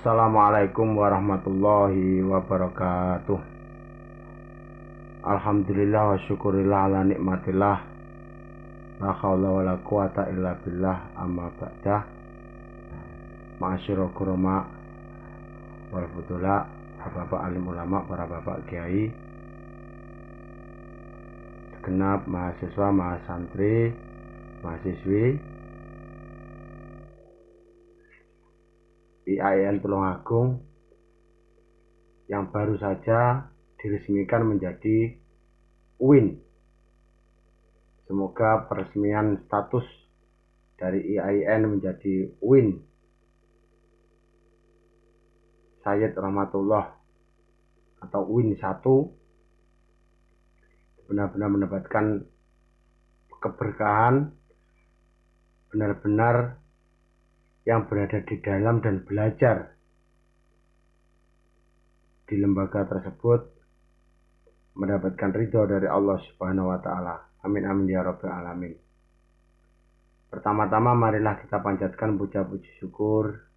Assalamualaikum warahmatullahi wabarakatuh. Alhamdulillah wa syukurillah ala nikmatillah. La haula wa la quwata illa billah, amma ba'dah. Ma'asyirul kurama wal fudula, bapak alim ulama, para bapak kiai, segenap mahasiswa, mahasantri, mahasiswi IAIN Tulungagung yang baru saja diresmikan menjadi UIN. Semoga peresmian status dari IAIN menjadi UIN Sayyid Rahmatullah atau UIN 1 benar-benar mendapatkan keberkahan, benar-benar yang berada di dalam dan belajar di lembaga tersebut mendapatkan ridho dari Allah Subhanahu wa Ta'ala. Amin amin ya rabbal alamin. Pertama-tama marilah kita panjatkan puja-puji syukur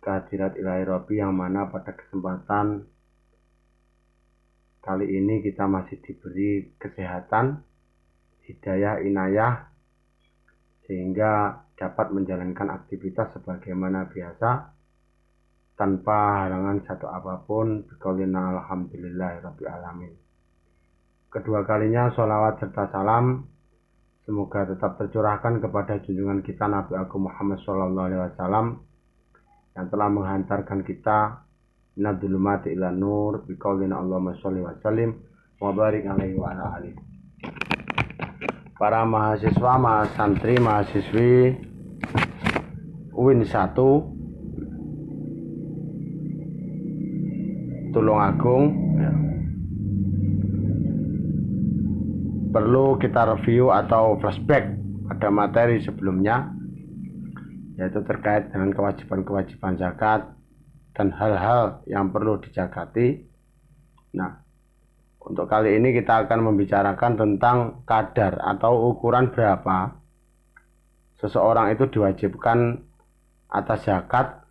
kehadirat Ilahi Rabbi, yang mana pada kesempatan kali ini kita masih diberi kesehatan, hidayah, inayah, sehingga dapat menjalankan aktivitas sebagaimana biasa tanpa halangan satu apapun. Biqaulina alhamdulillahirabbil alamin. Kedua kalinya sholawat serta salam semoga tetap tercurahkan kepada junjungan kita Nabi Agung Muhammad SAW yang telah menghantarkan kita minadz-dzulumati ila nur. Biqaulina Allahumma sholli wa sallim wa barik alaihi wa ala alihi. Para mahasiswa, mahasantri, mahasiswi UIN 1 Tulungagung, perlu kita review atau flashback pada materi sebelumnya, yaitu terkait dengan kewajiban-kewajiban zakat dan hal-hal yang perlu dijakati. Nah, untuk kali ini kita akan membicarakan tentang kadar atau ukuran berapa seseorang itu diwajibkan atas zakat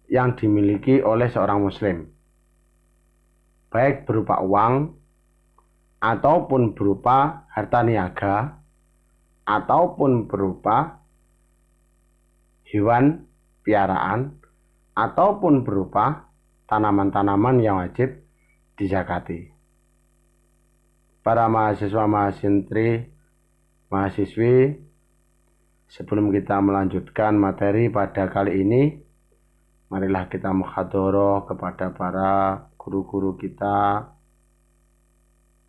yang dimiliki oleh seorang muslim, baik berupa uang ataupun berupa harta niaga ataupun berupa hewan piaraan ataupun berupa tanaman-tanaman yang wajib dizakati. Para mahasiswa, mahasiswi, sebelum kita melanjutkan materi pada kali ini, marilah kita muhadharah kepada para guru-guru kita,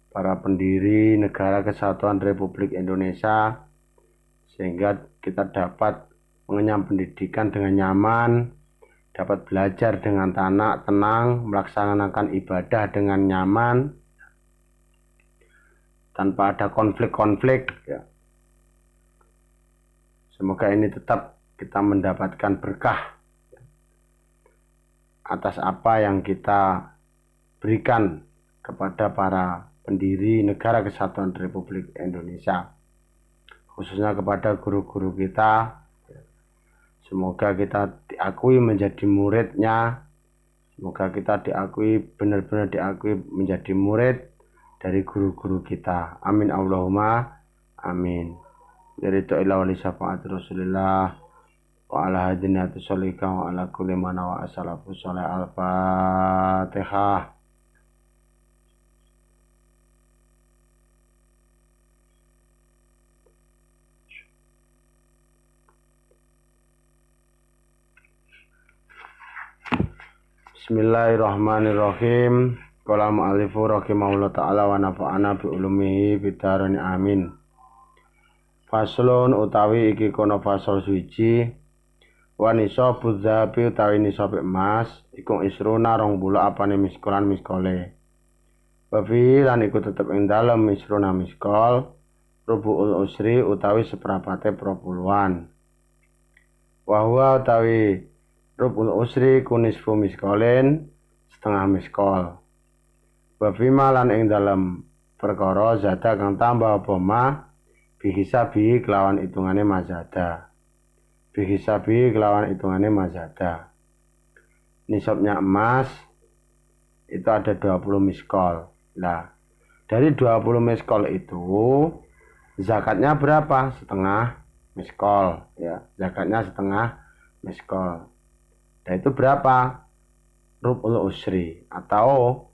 para pendiri Negara Kesatuan Republik Indonesia, sehingga kita dapat mengenyam pendidikan dengan nyaman, dapat belajar dengan tenang, melaksanakan ibadah dengan nyaman, tanpa ada konflik-konflik. Semoga ini tetap kita mendapatkan berkah atas apa yang kita berikan kepada para pendiri Negara Kesatuan Republik Indonesia, khususnya kepada guru-guru kita. Semoga kita diakui menjadi muridnya, semoga kita diakui, benar-benar diakui menjadi murid dari guru-guru kita. Amin Allahumma amin. Dari ila wali syafaat Rasulullah wa ala hadinati sholika wa ala kulli man wa asalafu sholih. Al-Fatihah. Bismillahirrahmanirrahim. Qala mu'allifu rahimahullah ta'ala wa nafa'ana bi ulumihi bidarani amin. Faslun utawi iki kono fasal suci. Wa nisabu dzahabi utawi nisab emas iku isruna 20 apane miskolan miskole. Bafi lan iku tetep ing dalem isruna miskol rubu'ul usri utawi seprapate propuluhan. Wa huwa utawi rubul usri kunisfu miskolen setengah miskol. Bafima lan ing dalam perkara zada kang tambah apa ma bihisabi kelawan hitungane mazada. bihisabi kelawan hitungane mazada. Nisabnya emas itu ada 20 miskol. Nah, dari 20 miskol itu zakatnya berapa? Setengah miskol ya. Zakatnya setengah miskol. Dan itu berapa? Rub'ul usri atau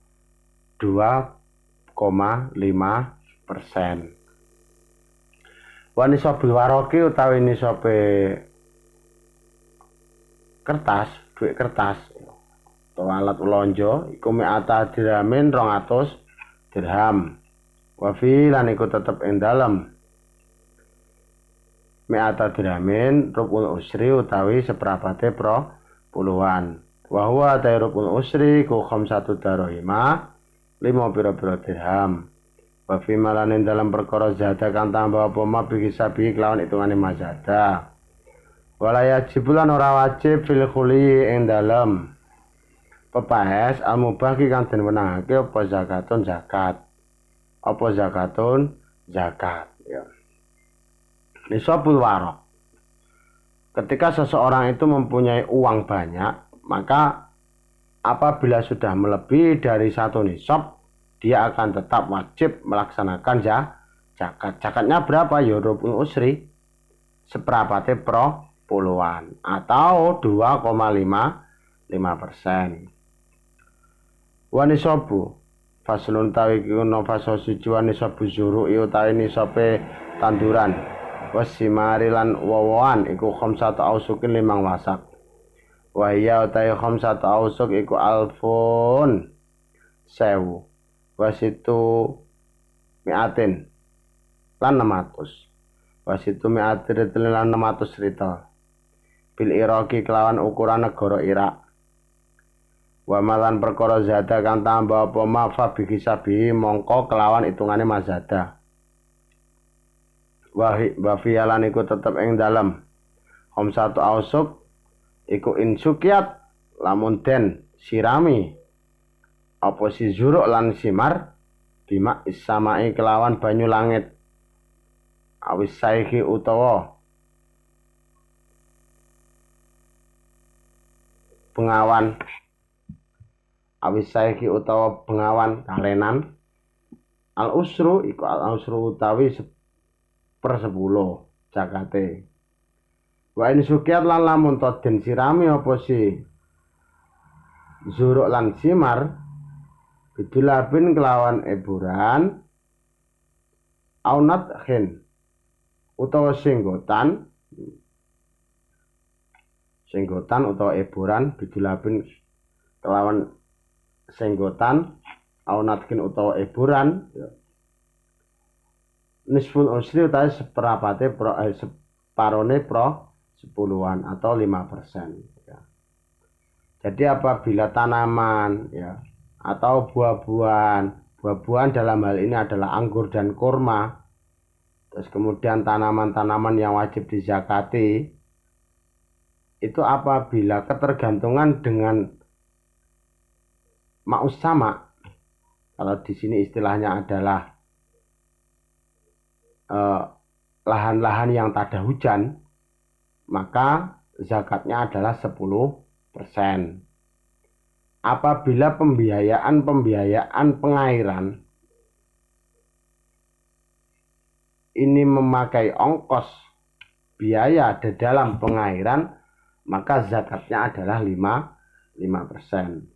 2,5%. Wa nisabul waroki utawi nisabe kertas, duit kertas atau alat ulonjo iku mi'ata dirhamin 200 dirham. Wa fi lan iku tetep ing dalem mi'ata dirhamin rub'ul usri utawi seperapate pro puluhan. Wa huwa rub'ul usri ku khamsatu darahima 5 pira-pira dirham. Wa fi malanin dalam perkara zada kang tambah apa ma bihisabi kelawan hitungane mazada. Walaya jibulan ora wajib fil khuli ing dalem pepaes al-mubah kang den wenangake apa zakatun zakat. Apa zakatun zakat ya. Nisabul warok. Ketika seseorang itu mempunyai uang banyak, maka apabila sudah melebihi dari satu nisab, dia akan tetap wajib melaksanakan zakat. Zakatnya berapa? Ya rubul usri, seperapate pro puluhan atau 2,5%. Wa nisabu faslun tawi kuno faso siji wa nisabu zuru utawi nisabe tanduran wasimari lan wawan iku khamsatu ausukin 5 wasak. Wa iya utawi khamsatu ausuk iku alfun 1000 wasitu mi'atin lan 600 wasitu mi'atin lan 600 rita bil Iraki kelawan ukuran negara Irak. Wa malan perkara zada kang tambah apa ma fa bihisabi mongko kelawan hitungane mazada. Wa fi'lan iku tetep ing dalem khamsatu ausuk iku insukiat lamun den sirami apa si zuruk lan simar bima issamai kelawan banyu langit awis saiki utawa bengawan awis saiki utawa bengawan kalenan al usru iku al usru utawi 1/10 zakate. Wa in sukiat lan lamun to den sirami apa si zuruk lan simar bidulabin kelawan eburan aunat khin utawa singgotan utawa eburan bidulabin kelawan singgotan aunatkin utawa eburan nisful usri utawi seperapate separone pro 10-an atau 5% ya. Jadi apabila tanaman ya atau buah-buahan dalam hal ini adalah anggur dan kurma, terus kemudian tanaman-tanaman yang wajib dizakati itu apabila ketergantungan dengan ma'us sama, kalau di sini istilahnya adalah lahan-lahan yang tak ada hujan, maka zakatnya adalah 10%. Apabila pembiayaan pengairan ini memakai ongkos biaya di dalam pengairan, maka zakatnya adalah 5%.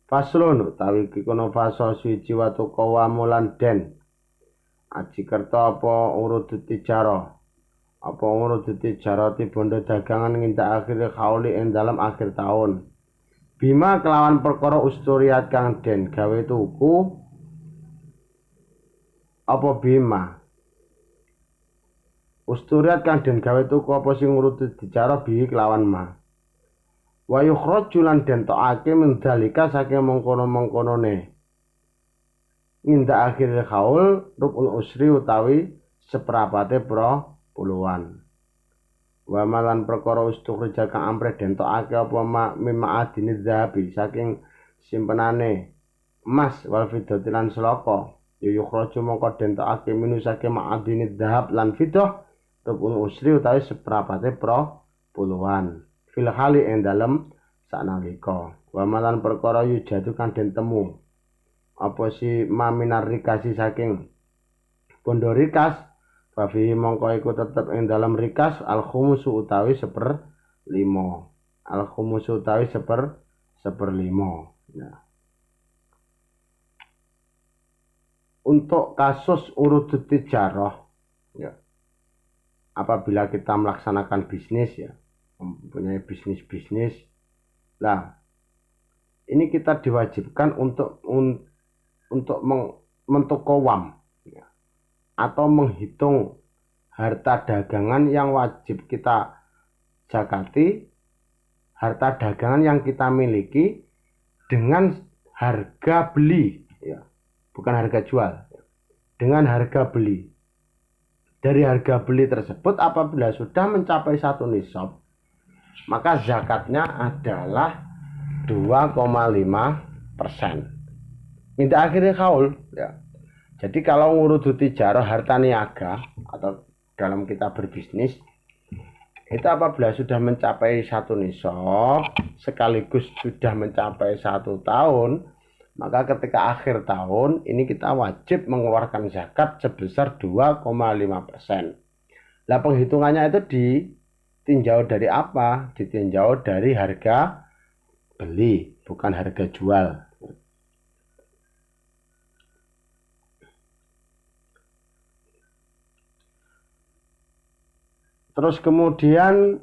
Faslun utawi kikono fasal suci watu kawamulan den aji kerta apa urut tijaro apa urut tijaro ti bondo dagangan ngindak akhir kauli ing dalam akhir tahun bima kelawan perkara usturiat kang den gawe tuku apa bima usturiat kang den gawe tuku apa sing urut tijaro bi kelawan ma wa yukhraju lan den tokake mendalika saking mengkono-mengkonone ngindak akhir kaul rubul usri utawi seperapate pro puluhan. Wa malan perkara ustukhrija kang ampreh den tokake apa mimma adine zahabi saking simpenane emas wal fiddati lan selaka yukhraju mongko den tokake minu saking ma'adine zahab lan fiddah rubul usri utawi seprapate pro puluhan fil hali ing dalem sanalika wa malan perkara yujadu kang den temu apa si maminar rikasi saking bondo rikas bafi mongko iku tetep ing dalam rikas al khumusu utawi 1/5 al khumusu utawi 1/5 ya. Untuk kasus urudut tijarah ya, apabila kita melaksanakan bisnis ya, mempunyai bisnis lah, ini kita diwajibkan untuk mentokowam ya, atau menghitung harta dagangan yang wajib kita zakati, harta dagangan yang kita miliki dengan harga beli ya, bukan harga jual, dengan harga beli. Dari harga beli tersebut apabila sudah mencapai 1 nisab, maka zakatnya adalah 2,5%. Minta akhirnya kaul ya. Jadi kalau ngurudut tijarah harta niaga atau dalam kita berbisnis itu apabila sudah mencapai 1 nisab sekaligus sudah mencapai 1 tahun, maka ketika akhir tahun ini kita wajib mengeluarkan zakat sebesar 2,5%. Nah penghitungannya itu ditinjau dari apa? Ditinjau dari harga beli, bukan harga jual. Terus kemudian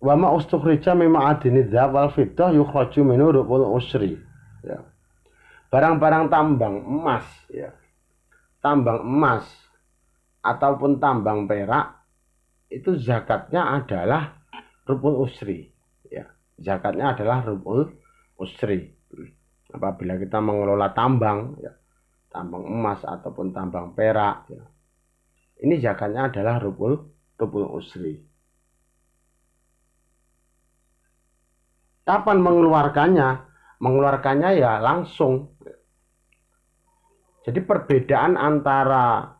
wama ustukhrija mimma adini dzahab wal fiddah yukhraju minhu rubul usri ya. Barang-barang tambang emas ya, tambang emas ataupun tambang perak itu zakatnya adalah rubul usri ya, zakatnya adalah rubul usri. Apabila kita mengelola tambang ya, tambang emas ataupun tambang perak ya, ini zakatnya adalah rubul usri. Kapan mengeluarkannya? Mengeluarkannya ya langsung. Jadi perbedaan antara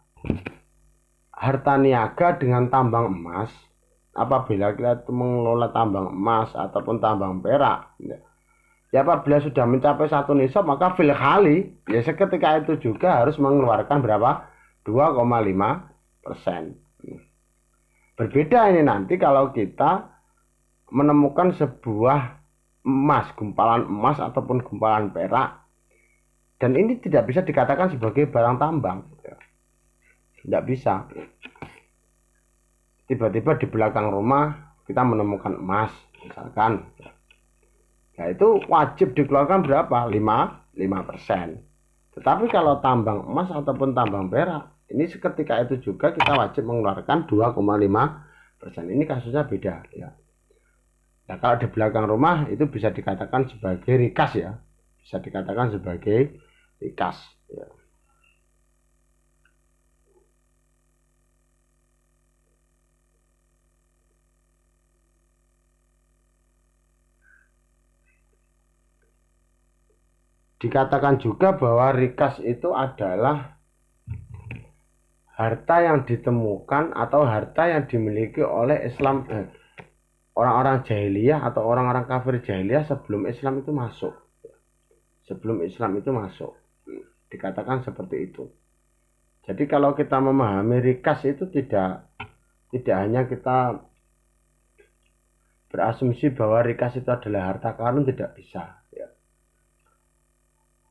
harta niaga dengan tambang emas, apabila kita mengelola tambang emas ataupun tambang perak ya, apabila sudah mencapai 1 nisab maka fil khali ya seketika itu juga harus mengeluarkan berapa? 2,5%. Berbeda ini nanti kalau kita menemukan sebuah emas, gumpalan emas ataupun gumpalan perak, dan ini tidak bisa dikatakan sebagai barang tambang ya. Tidak bisa. Tiba-tiba di belakang rumah kita menemukan emas misalkan ya, itu wajib dikeluarkan berapa? 5%. Tetapi kalau tambang emas ataupun tambang perak, ini seketika itu juga kita wajib mengeluarkan 2,5%. Ini kasusnya beda ya. Nah, kalau di belakang rumah itu bisa dikatakan sebagai rikas ya, bisa dikatakan sebagai rikas ya. Dikatakan juga bahwa rikas itu adalah harta yang ditemukan atau harta yang dimiliki oleh Islam orang-orang jahiliyah atau orang-orang kafir jahiliyah sebelum Islam itu masuk. Sebelum Islam itu masuk. Dikatakan seperti itu. Jadi kalau kita memahami rikas itu tidak hanya kita berasumsi bahwa rikas itu adalah harta karun, tidak bisa ya.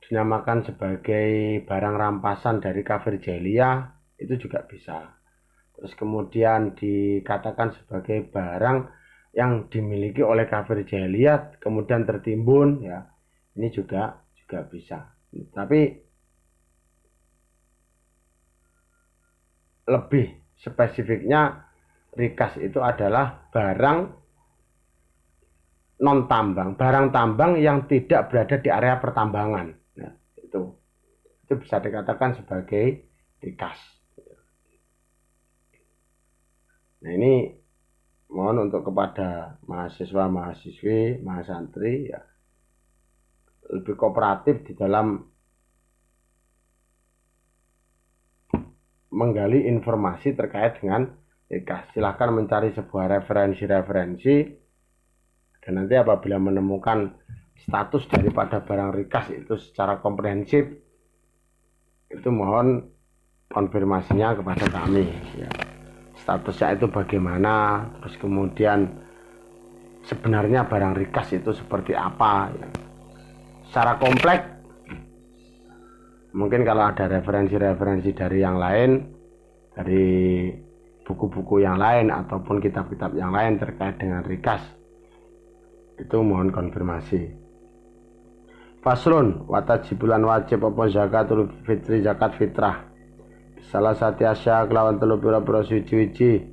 Dinamakan sebagai barang rampasan dari kafir jahiliyah itu juga bisa. Terus kemudian dikatakan sebagai barang yang dimiliki oleh kafir jahiliyah kemudian tertimbun ya, ini juga bisa. Tapi lebih spesifiknya rikas itu adalah barang non tambang, barang tambang yang tidak berada di area pertambangan. Nah, itu bisa dikatakan sebagai rikas. Nah ini mohon untuk kepada mahasiswa, mahasiswi, mahasantri ya, lebih kooperatif di dalam menggali informasi terkait dengan rikas. Silahkan mencari sebuah referensi-referensi, dan nanti apabila menemukan status daripada barang rikas itu secara komprehensif, itu mohon konfirmasinya kepada kami ya. Statusnya itu bagaimana, terus kemudian sebenarnya barang rikas itu seperti apa ya. Secara kompleks, mungkin kalau ada referensi-referensi dari yang lain, dari buku-buku yang lain ataupun kitab-kitab yang lain terkait dengan rikas, itu mohon konfirmasi. Faslun watajibulan wajib apa zakatul fitri zakat fitrah. Salah satu asya kelawan telu pira-pira suci-suci.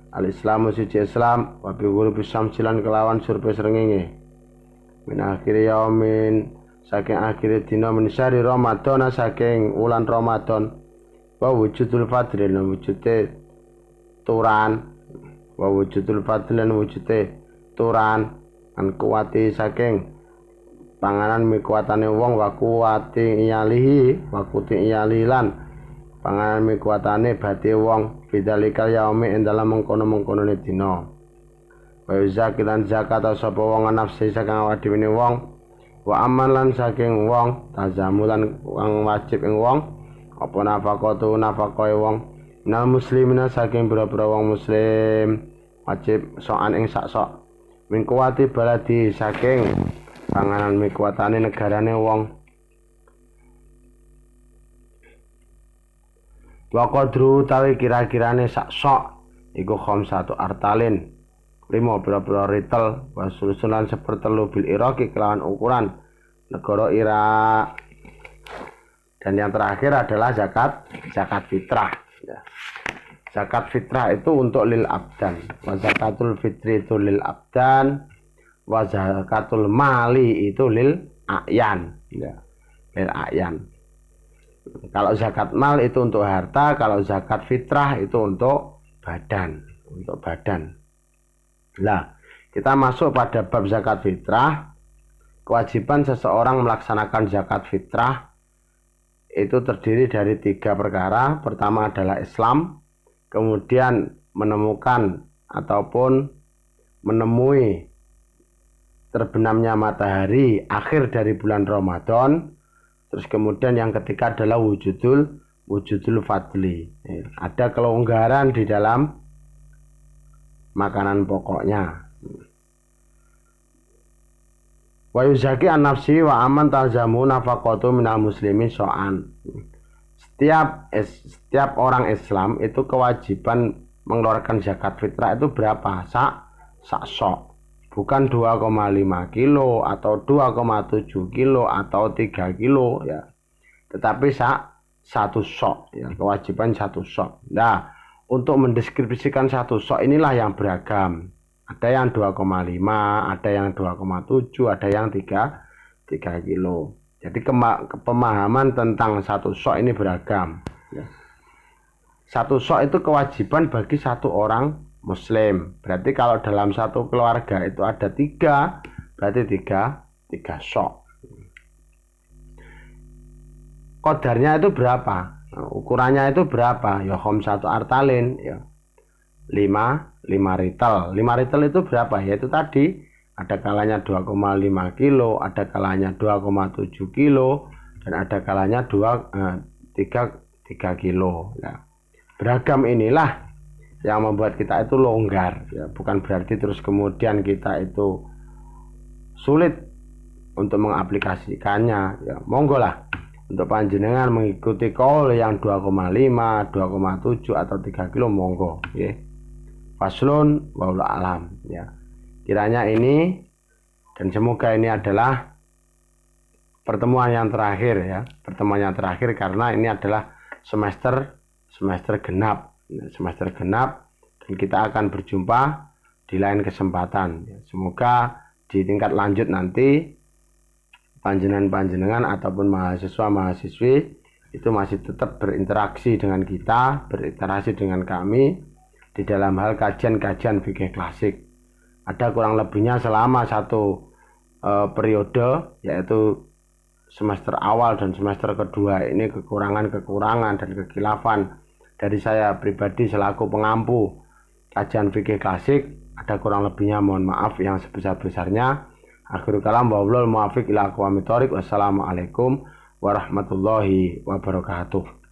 Al-Islamu suci Islam wa bi ghurubi syamsilan kelawan surpe srengenge. Min akhir yaumin saking akhir dina min syahri Ramadan saking wulan Ramadan. Wa wujudul fadli lan wujude turan. Wa wujudul fadli lan wujude turan an kuwati saking panganan mikuatane wong wa kuwati iyalihi wa kuti iyalilan panganan mikuatane bati wong bidzalikal yaumi ing dalam mengkono-mengkonone dina. Wa zakilan zakat sapa wong nafsi saking awak dhewe wong wa amalan saking wong tazamulan wong wajib ing wong apa nafaqatu nafaqae wong nal muslimina saking boro-boro wong muslim wajib sokan ing sak sok min kuwati baladi saking panganan mikuatane negarane wong. Wa qadru tawi kira-kirane sak sok iku khamsatu artalin 5 pira-pira ritel wa sulusulan sepertelu bil iraqi kelawan ukuran negara Irak. Dan yang terakhir adalah zakat fitrah ya. Zakat fitrah itu untuk lil abdan, wa zakatul fitri itu lil abdan, wa zakatul mali itu lil a'yan ya. Lil a'yan. Kalau zakat mal itu untuk harta, kalau zakat fitrah itu untuk badan, Nah, kita masuk pada bab zakat fitrah. Kewajiban seseorang melaksanakan zakat fitrah itu terdiri dari 3 perkara. Pertama adalah Islam, kemudian menemukan ataupun menemui terbenamnya matahari akhir dari bulan Ramadan. Terus kemudian yang ketiga adalah wujudul fadli. Ada kelonggaran di dalam makanan pokoknya. Wa yuzaki an nafsi wa aman tazamu nafaqatu minal muslimin so'an. Setiap orang Islam itu kewajiban mengeluarkan zakat fitrah itu berapa? Sak sok. Bukan 2,5 kilo atau 2,7 kilo atau 3 kilo ya. Tetapi satu sok ya, kewajiban satu sok. Nah, untuk mendeskripsikan satu sok inilah yang beragam. Ada yang 2,5, ada yang 2,7, ada yang 3 kilo. Jadi pemahaman tentang satu sok ini beragam ya. Satu sok itu kewajiban bagi satu orang Muslim. Berarti kalau dalam satu keluarga itu ada 3, berarti 3 sok. Kodarnya itu berapa? Nah, ukurannya itu berapa? Ya khamsatu artalin ya. 5 ritel. 5 ritel itu berapa? Ya itu tadi ada kalanya 2,5 kilo, ada kalanya 2,7 kilo, dan ada kalanya 3 kilo. Ya. Beragam inilah yang membuat kita itu longgar ya. Bukan berarti terus kemudian kita itu sulit untuk mengaplikasikannya ya. Monggo lah untuk panjenengan mengikuti kaul yang 2,5, 2,7 atau 3 kilo monggo ya. Faslun wallahu alam ya. Kiranya ini dan semoga ini adalah pertemuan yang terakhir ya. Pertemuan yang terakhir karena ini adalah semester genap. Semester genap dan kita akan berjumpa di lain kesempatan. Semoga di tingkat lanjut nanti panjenengan ataupun mahasiswa-mahasiswi itu masih tetap berinteraksi dengan kita, berinteraksi dengan kami di dalam hal kajian-kajian fikih klasik. Ada kurang lebihnya selama satu periode, yaitu semester awal dan semester kedua ini kekurangan dan kekhilafan dari saya pribadi selaku pengampu kajian fikih klasik. Ada kurang lebihnya mohon maaf yang sebesar-besarnya. Akhirul kalam wabillahi muwaffiq ila aqwamit thoriq. Wassalamualaikum warahmatullahi wabarakatuh.